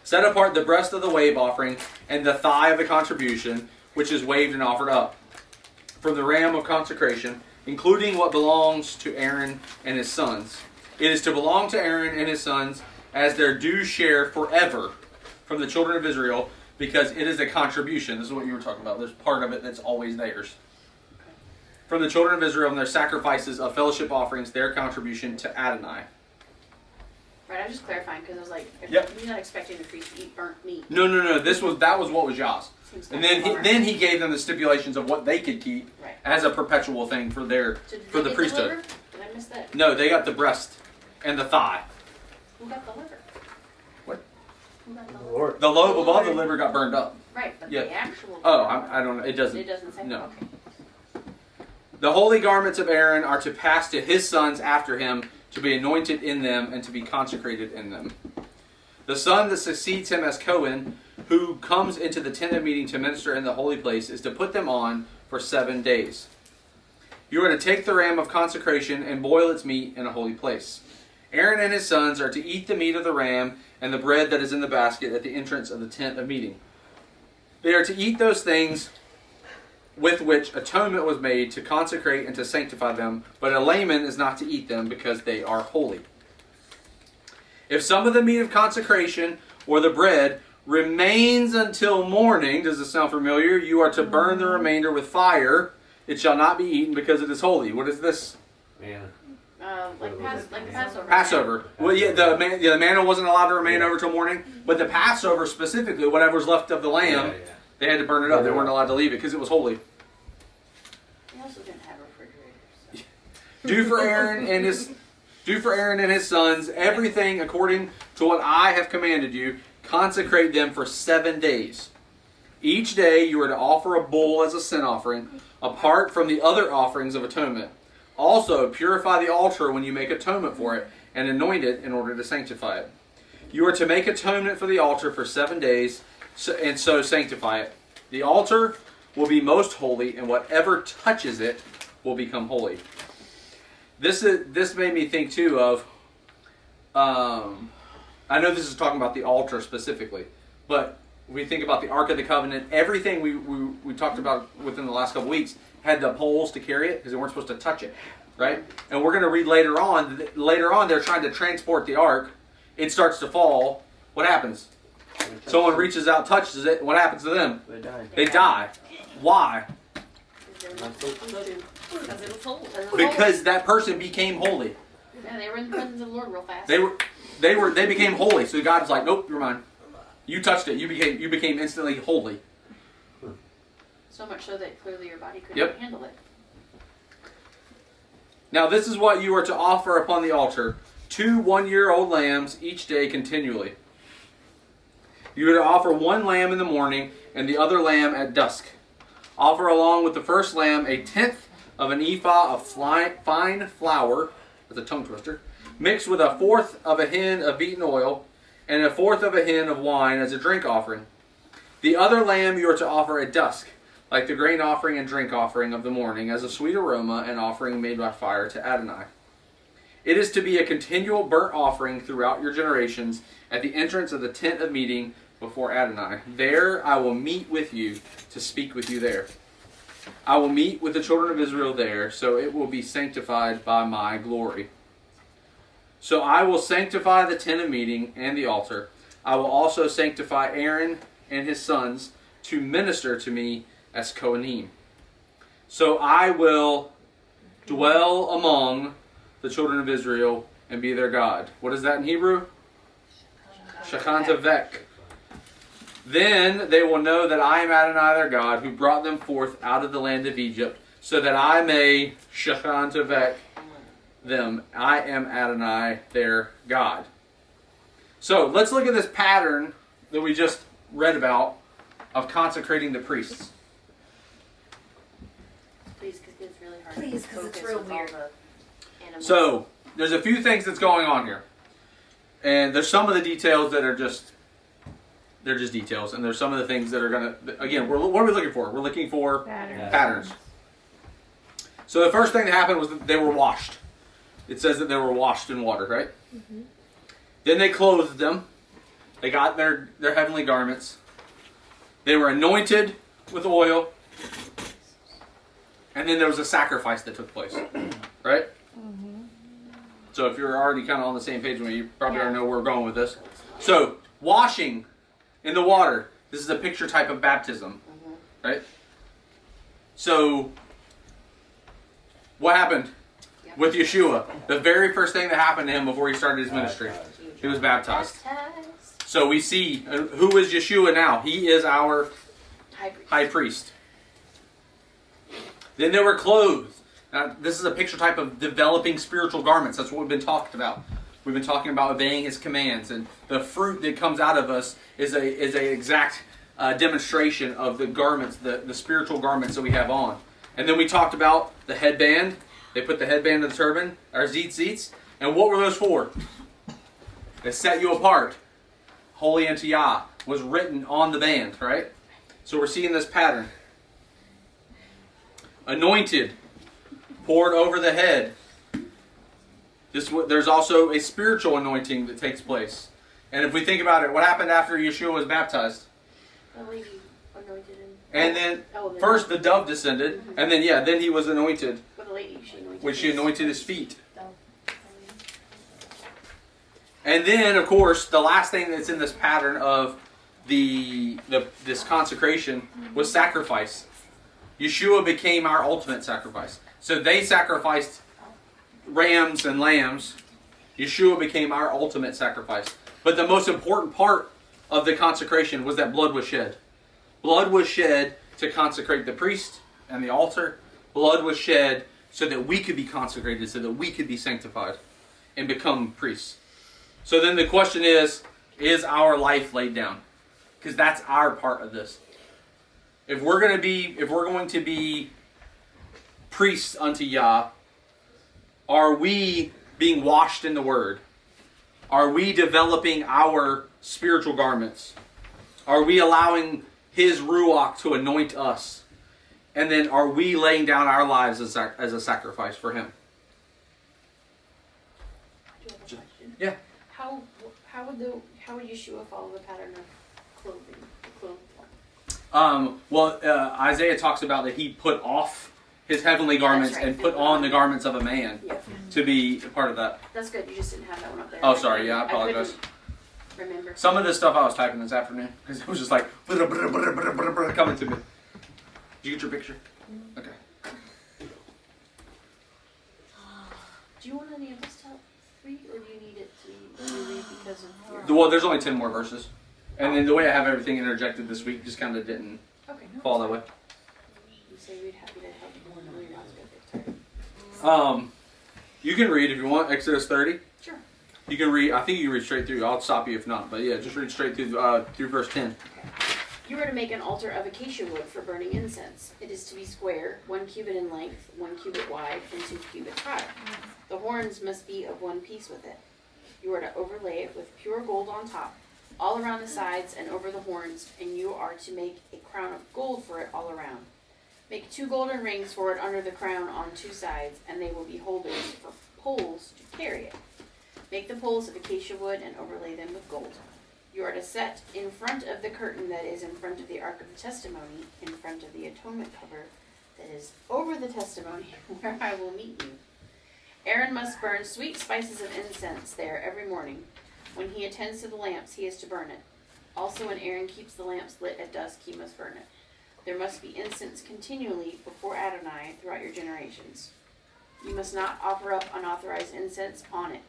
Set apart the breast of the wave offering and the thigh of the contribution, which is waved and offered up, from the ram of consecration, including what belongs to Aaron and his sons. It is to belong to Aaron and his sons as their due share forever from the children of Israel, because it is a contribution. This is what you were talking about. There's part of it that's always theirs. From the children of Israel and their sacrifices of fellowship offerings, their contribution to Adonai. Right, I was just clarifying because I was like, Yep. you're not expecting the priest to eat burnt meat. No. That was what was Yah's. Seems And kind of hard. then he gave them the stipulations of what they could keep Right. as a perpetual thing for So did they the get priesthood. liver? Did I miss that? No, they got the breast and the thigh. Who got the liver? What? Who got the liver? Lord. The lobe above the liver got burned up. Right, but Yeah. the actual. Oh, liver, I don't know. It doesn't. It doesn't say. No. Okay. The holy garments of Aaron are to pass to his sons after him, to be anointed in them and to be consecrated in them. The son that succeeds him as Cohen, who comes into the tent of meeting to minister in the holy place, is to put them on for 7 days. You are to take the ram of consecration and boil its meat in a holy place. Aaron and his sons are to eat the meat of the ram and the bread that is in the basket at the entrance of the tent of meeting. They are to eat those things with which atonement was made to consecrate and to sanctify them, but a layman is not to eat them because they are holy. If some of the meat of consecration or the bread remains until morning, does this sound familiar? You are to burn the remainder with fire. It shall not be eaten because it is holy. What is this? Yeah. Like Passover. Passover. Well, yeah, the manna wasn't allowed to remain over till morning, but the Passover specifically, whatever was left of the lamb, they had to burn it up. They weren't allowed to leave it because it was holy. They also didn't have refrigerators. So. Do for Aaron and his sons everything according to what I have commanded you. Consecrate them for 7 days. Each day you are to offer a bull as a sin offering, apart from the other offerings of atonement. Also, purify the altar when you make atonement for it, and anoint it in order to sanctify it. You are to make atonement for the altar for 7 days, and so sanctify it. The altar will be most holy, and whatever touches it will become holy. This made me think too of, I know this is talking about the altar specifically, but we think about the Ark of the Covenant, everything we talked about within the last couple weeks had the poles to carry it because they weren't supposed to touch it, right? And we're going to read later on they're trying to transport the Ark. It starts to fall. What happens? Someone reaches out, touches it. What happens to them? They die. Why? Because it was holy. Because that person became holy. Yeah, they were in the presence of the Lord real fast. They became holy. So God's like, nope, you're mine. You touched it. You became instantly holy. So much so that clearly your body couldn't handle it. Now this is what you are to offer upon the altar: 2 one-year-old lambs each day continually. You are to offer 1 lamb in the morning and the other lamb at dusk. Offer along with the first lamb 1/10 of an ephah of fine flour, that's a tongue twister, mixed with 1/4 of a hin of beaten oil, and 1/4 of a hin of wine as a drink offering. The other lamb you are to offer at dusk, like the grain offering and drink offering of the morning, as a sweet aroma and offering made by fire to Adonai. It is to be a continual burnt offering throughout your generations at the entrance of the tent of meeting before Adonai. There I will meet with you to speak with you there. I will meet with the children of Israel there, so it will be sanctified by my glory. So I will sanctify the tent of meeting and the altar. I will also sanctify Aaron and his sons to minister to me as Kohanim. So I will dwell among the children of Israel and be their God. What is that in Hebrew? Tetsaveh. Then they will know that I am Adonai their God, who brought them forth out of the land of Egypt, so that I may Tetsaveh them. I am Adonai their God. So let's look at this pattern that we just read about of consecrating the priests. Please, because it's really hard. Please, to 'cause it's focus real with all weird. the animals. So there's a few things that's going on here, and there's some of the details that are just details, and there's some of the things that are gonna, again, what are we looking for? We're looking for patterns. So the first thing that happened was that they were washed. It says that they were washed in water, right? Mm-hmm. Then they clothed them. They got their heavenly garments. They were anointed with oil. And then there was a sacrifice that took place, right? Mm-hmm. So if you're already kind of on the same page with me, you probably already know where we're going with this. So washing in the water. This is a picture type of baptism, right? So what happened with Yeshua? The very first thing that happened to him before he started his ministry, he was baptized. So we see, who is Yeshua now? He is our high priest. Then they were clothed. Now, this is a picture type of developing spiritual garments. That's what we've been talking about. We've been talking about obeying His commands, and the fruit that comes out of us is a exact demonstration of the garments, the spiritual garments that we have on. And then we talked about the headband. They put the headband in the turban, our tzitzits. And what were those for? They set you apart. Holy unto Yah was written on the band, right? So we're seeing this pattern. Anointed, poured over the head. There's also a spiritual anointing that takes place. And if we think about it, what happened after Yeshua was baptized? The lady anointed him. And then first the dove descended, and then he was anointed. But the lady, she anointed When she anointed his feet. And then, of course, the last thing that's in this pattern of this consecration was sacrifice. Yeshua became our ultimate sacrifice. So they sacrificed rams and lambs. Yeshua became our ultimate sacrifice. But the most important part of the consecration was that blood was shed. Blood was shed to consecrate the priest and the altar. Blood was shed so that we could be consecrated, so that we could be sanctified and become priests. So then the question is our life laid down? Because that's our part of this. If we're going to be priests unto Yah, are we being washed in the Word? Are we developing our spiritual garments? Are we allowing His Ruach to anoint us? And then are we laying down our lives as a sacrifice for Him? I do have a question. Yeah. How would Yeshua follow the pattern of clothing? Isaiah talks about that he put off his heavenly garments and put on the garments of a man to be a part of that. That's good. You just didn't have that one up there. Oh, sorry. Yeah, I apologize. Remember. Some of this stuff I was typing this afternoon because it was just like coming to me. Did you get your picture? Okay. Do you want any of this to read, or do you need it to read because of your... Well, there's only 10 more verses. And then the way I have everything interjected this week just kind of didn't fall that way. You say we'd happy to help more. No, you're not good. You can read if you want Exodus 30. Sure. You can read. I think you can read straight through. I'll stop you if not. But yeah, just read straight through verse 10. You are to make an altar of acacia wood for burning incense. It is to be square, 1 cubit in length, 1 cubit wide, and 2 cubits high. The horns must be of one piece with it. You are to overlay it with pure gold on top, all around the sides and over the horns, and you are to make a crown of gold for it all around. Make 2 golden rings for it under the crown on 2 sides, and they will be holders for poles to carry it. Make the poles of acacia wood and overlay them with gold. You are to set in front of the curtain that is in front of the Ark of the Testimony, in front of the atonement cover that is over the testimony, where I will meet you. Aaron must burn sweet spices of incense there every morning. When he attends to the lamps, he is to burn it. Also, when Aaron keeps the lamps lit at dusk, he must burn it. There must be incense continually before Adonai throughout your generations. You must not offer up unauthorized incense on it,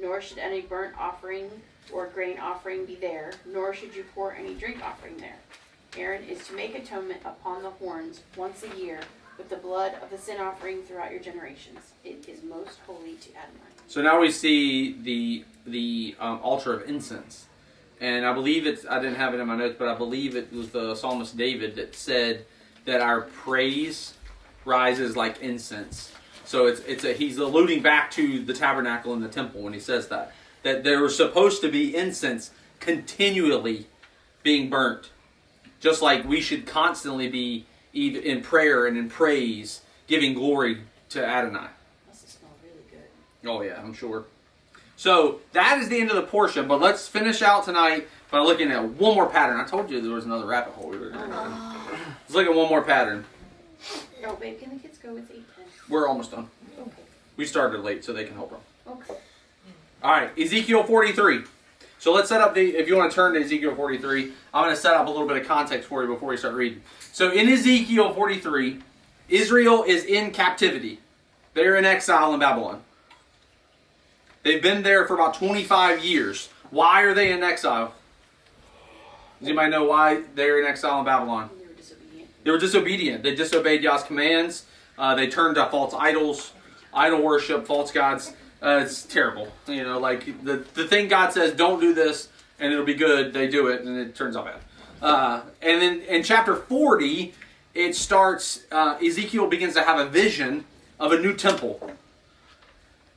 nor should any burnt offering or grain offering be there, nor should you pour any drink offering there. Aaron is to make atonement upon the horns once a year with the blood of the sin offering throughout your generations. It is most holy to Adonai. So now we see the altar of incense. And I believe I didn't have it in my notes, but I believe it was the psalmist David that said that our praise rises like incense. So he's alluding back to the tabernacle and the temple when he says that there was supposed to be incense continually being burnt. Just like we should constantly be in prayer and in praise, giving glory to Adonai. Must smell really good. Oh yeah, I'm sure. So that is the end of the portion, but let's finish out tonight by looking at one more pattern. I told you there was another rabbit hole we were going to go down. Let's look at one more pattern. Oh, babe, can the kids go with 8:10? We're almost done. Okay. We started late, so they can help them. Okay. All right, Ezekiel 43. So let's set up if you want to turn to Ezekiel 43, I'm going to set up a little bit of context for you before we start reading. So in Ezekiel 43, Israel is in captivity. They're in exile in Babylon. They've been there for about 25 years. Why are they in exile? Does anybody know why they're in exile in Babylon? They were disobedient. They were disobedient. They disobeyed Yah's commands. They turned to false idols, idol worship, false gods. It's terrible. You know, like the thing God says, don't do this, and it'll be good. They do it, and it turns out bad. And then in chapter 40, it starts, Ezekiel begins to have a vision of a new temple.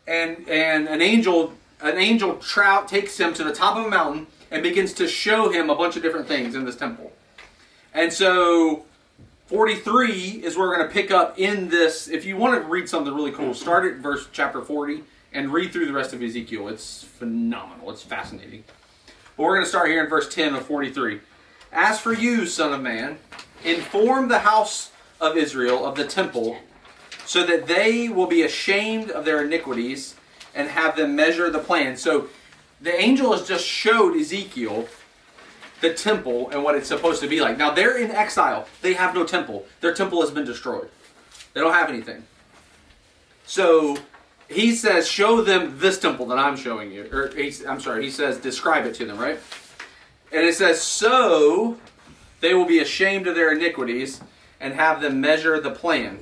And an angel takes him to the top of a mountain and begins to show him a bunch of different things in this temple. And so 43 is where we're going to pick up in this. If you want to read something really cool, start at chapter 40 and read through the rest of Ezekiel. It's phenomenal. It's fascinating. But we're going to start here in verse 10 of 43. As for you, son of man, inform the house of Israel of the temple, so that they will be ashamed of their iniquities and have them measure the plan. So the angel has just showed Ezekiel the temple and what it's supposed to be like. Now they're in exile. They have no temple. Their temple has been destroyed. They don't have anything. So he says, show them this temple that I'm showing you. Or he says, describe it to them, right? And it says, so they will be ashamed of their iniquities and have them measure the plan.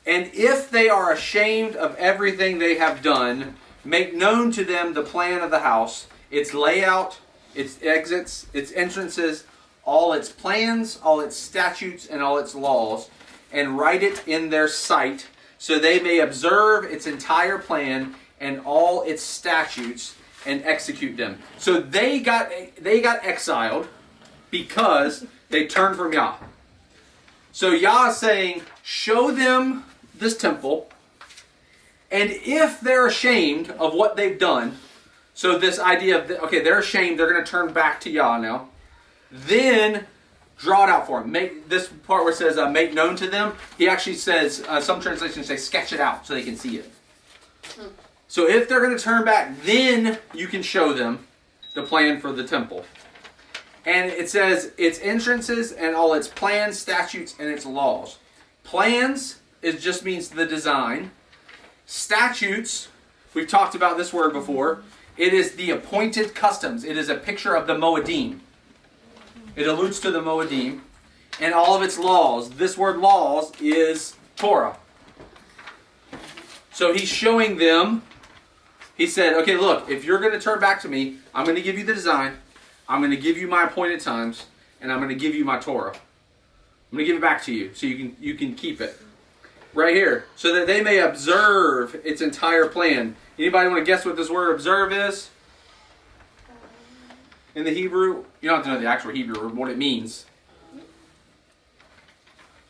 And if they are ashamed of everything they have done, make known to them the plan of the house, its layout, its exits, its entrances, all its plans, all its statutes, and all its laws, and write it in their sight, so they may observe its entire plan and all its statutes and execute them. So they got exiled because they turned from Yah. So Yah is saying, show them this temple, and if they're ashamed of what they've done, so this idea of, okay, they're ashamed, they're going to turn back to Yah now, then draw it out for them. Make this part where it says, make known to them, he actually says, some translations say, sketch it out so they can see it. So if they're going to turn back, then you can show them the plan for the temple. And it says, its entrances and all its plans, statutes, and its laws. Plans, it just means the design. Statutes, we've talked about this word before. It is the appointed customs. It is a picture of the Moedim. It alludes to the Moedim. And all of its laws. This word laws is Torah. So he's showing them, he said, okay, look, if you're going to turn back to me, I'm going to give you the design, I'm going to give you my appointed times, and I'm going to give you my Torah. I'm going to give it back to you so you can keep it. Right here. So that they may observe its entire plan. Anybody want to guess what this word observe is? In the Hebrew? You don't have to know the actual Hebrew or what it means.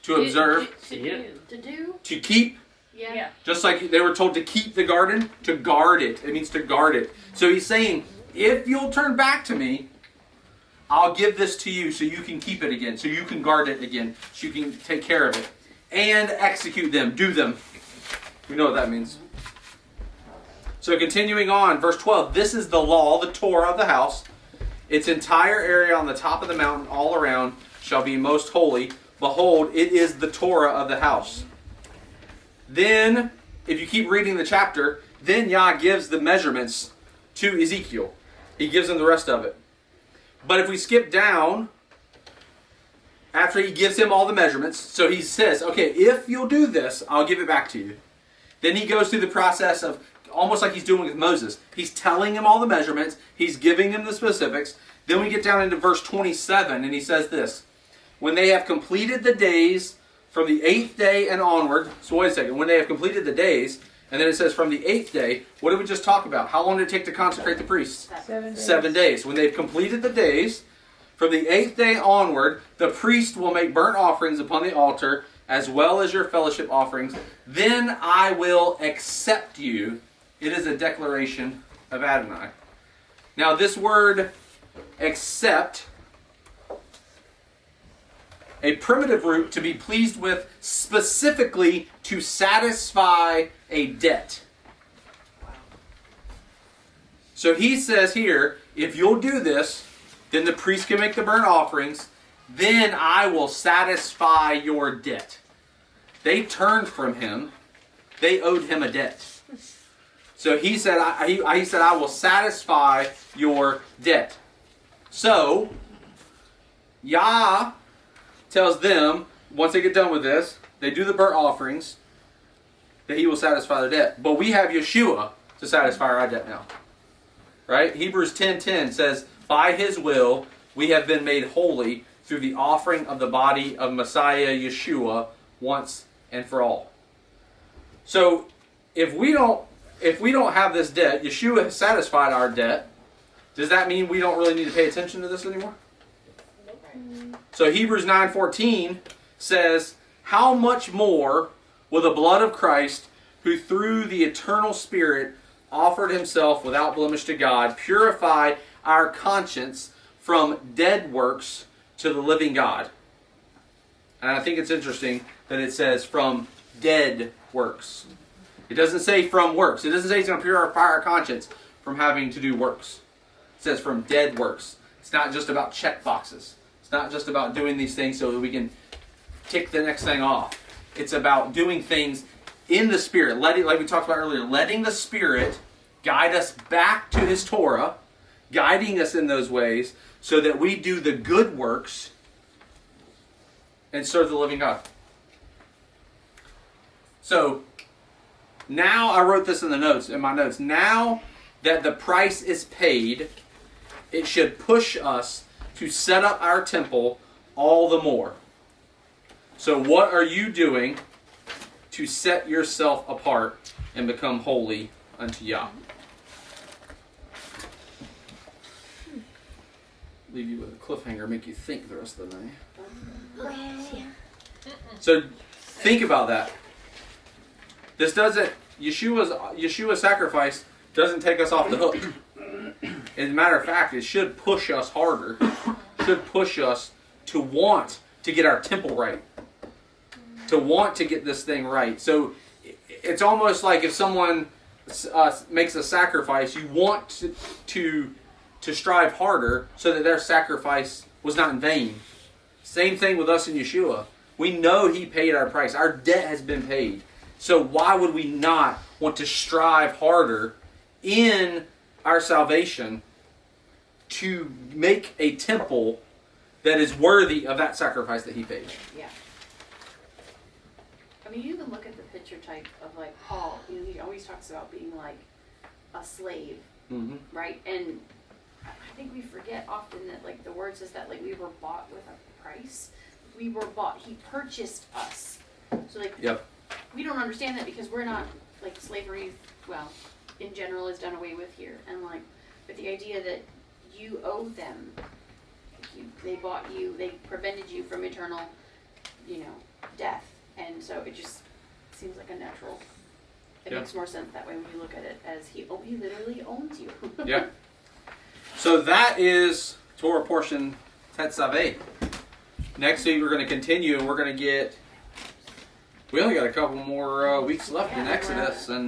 To observe. To do? To keep. Yeah. Just like they were told to keep the garden, to guard it. It means to guard it. So he's saying, if you'll turn back to me, I'll give this to you so you can keep it again, so you can guard it again, so you can take care of it. And execute them, do them. We know what that means. So continuing on, verse 12, this is the law, the Torah of the house. Its entire area on the top of the mountain all around shall be most holy. Behold, it is the Torah of the house. Then, if you keep reading the chapter, then Yah gives the measurements to Ezekiel. He gives him the rest of it. But if we skip down, after he gives him all the measurements, so he says, okay, if you'll do this, I'll give it back to you. Then he goes through the process of, almost like he's doing with Moses. He's telling him all the measurements. He's giving him the specifics. Then we get down into verse 27, and he says this. When they have completed the days from the 8th day and onward. So wait a second. When they have completed the days, and then it says from the 8th day, what did we just talk about? How long did it take to consecrate the priests? 7 days. 7 days. When they've completed the days, from the 8th day onward, the priest will make burnt offerings upon the altar, as well as your fellowship offerings. Then I will accept you. It is a declaration of Adonai. Now this word accept, a primitive root to be pleased with, specifically to satisfy a debt. So he says here, if you'll do this, then the priest can make the burnt offerings, then I will satisfy your debt. They turned from him. They owed him a debt. So he said, I will satisfy your debt. So, Yah tells them, once they get done with this, they do the burnt offerings, that he will satisfy their debt. But we have Yeshua to satisfy our debt now. Right? Hebrews 10:10 says, by his will we have been made holy through the offering of the body of Messiah Yeshua once and for all. So if we don't have this debt, Yeshua has satisfied our debt, does that mean we don't really need to pay attention to this anymore? So Hebrews 9:14 says, how much more will the blood of Christ, who through the eternal Spirit offered himself without blemish to God, purified our conscience from dead works to the living God. And I think it's interesting that it says from dead works. It doesn't say from works. It doesn't say he's going to purify our conscience from having to do works. It says from dead works. It's not just about check boxes. It's not just about doing these things so that we can tick the next thing off. It's about doing things in the Spirit. Like we talked about earlier, letting the Spirit guide us back to His Torah, guiding us in those ways so that we do the good works and serve the living God. So, now I wrote this in my notes. Now that the price is paid, it should push us to set up our temple all the more. So what are you doing to set yourself apart and become holy unto Yah? Leave you with a cliffhanger, make you think the rest of the night. So think about that. This doesn't, Yeshua's sacrifice doesn't take us off the hook. As a matter of fact, it should push us harder. Should push us to want to get our temple right. To want to get this thing right. So it's almost like if someone makes a sacrifice, you want to strive harder so that their sacrifice was not in vain. Same thing with us in Yeshua. We know He paid our price. Our debt has been paid. So why would we not want to strive harder in our salvation to make a temple that is worthy of that sacrifice that He paid? Yeah. I mean, you can look at the picture type of like Paul. You know, he always talks about being like a slave, right? And I think we forget often that like the word says that like we were bought with a price. We were bought. He purchased us. So like, we don't understand that because we're not like slavery. Well, in general, is done away with here, and like, but the idea that you owe them. They bought you. They prevented you from eternal, death. And so it just seems like a natural. It makes more sense that way when you look at it as he literally owns you. Yeah. So that is Torah portion Tetsaveh. Next week we're going to continue and we're going to get. We only got a couple more weeks left in Exodus and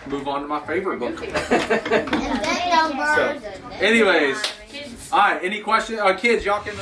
move on to my favorite book. So, anyways, all right. Any questions, kids? Y'all can.